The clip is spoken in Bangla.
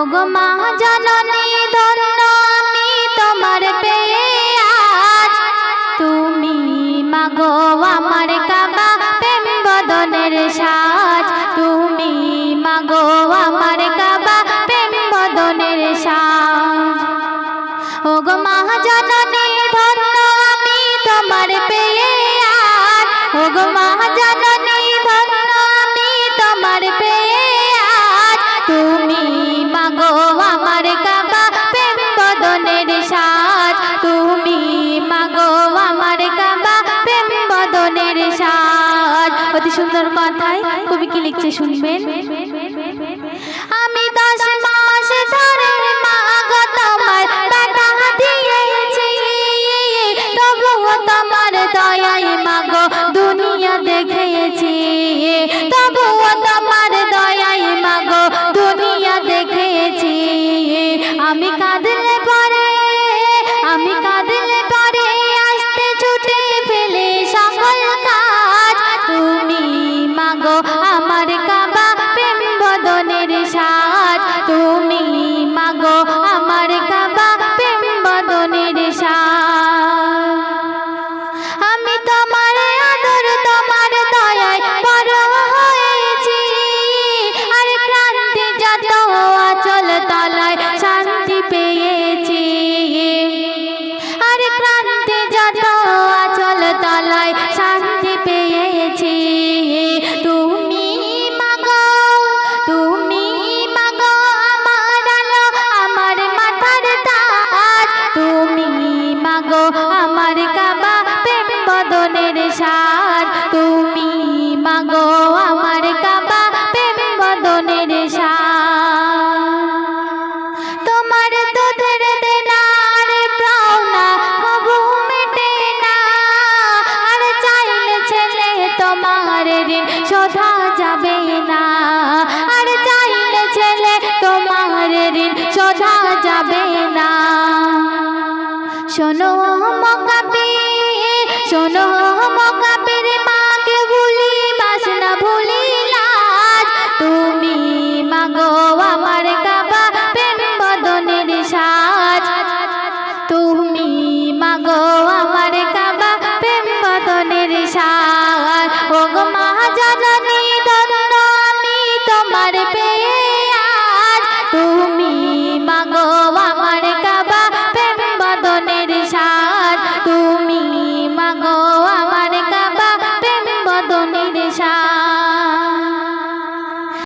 ওগো মা জননী ধন্য আমি তোমার পেয়ে আজ। তুমি মাগো আমার কাবা প্রেম বদনের সাজ। তুমি মাগো আমার কাবা প্রেম বদনের সাজ। ওগো মা জননী ধন্য আমি তোমার পেয়ে আজ। ওগো মা জননী ধন্য আমি তোমার পেয়ে আজ। তুমি মাগো আমার কাবা প্রেম বদনের সাজ। তুমি মাগো আমার কাবা প্রেম বদনের সাজ। অতি সুন্দর কথায় কবি কি লিখছে শুনবেন। আমি 10 মাস ধরে মাগো তোমার ব্যথা দিয়েছি, তবুও তোমার দয়ায় মাগো দুনিয়া দেখেছি। তবুও তোমার দয়ায় মাগো দুনিয়া দেখেছি। আমি কাঁদলে পরে আসতে ছুটে ফেলে সকল কাজ। তুমি মাগো আমার কাবা প্রেম বদনের সাজ। তুমি মাগো আমার কাবা প্রেম বদনের সাজ। আমি তোমার আদর তোমার দয়ায় বড় হয়েছি, আর ক্রান্তি যত আচল তলায় শান্তি পেয়েছি। আর ক্রান্তি যত আচল তলায় শান্তি পেয়েছি। তুমি মাগো আমার আলো আমার মাথার তাজ। তুমি মাগো আমার কাবা প্রেম বদনের সাজ। তুমি মাগো আমার কাবা প্রেম বদনের সাজ। তোমার দুধের দেনার পাওনা কবু মেটে না, আর চাইলে ছেলে তোমার ঋণ শোধা যাবে না। আর চাইলে ছেলে তোমার ঋণ শোধা যাবে না। শোনো মোকাবির মাকে ভুলি বাস না ভুলি লাজ। তুমি মাগো আমার কাবা প্রেম বদনের সাজ। তুমি মাগো আমার কাবা প্রেম বদনের সাজ। ওগো মা জননী ধন্য আমি তোমার পেয়ে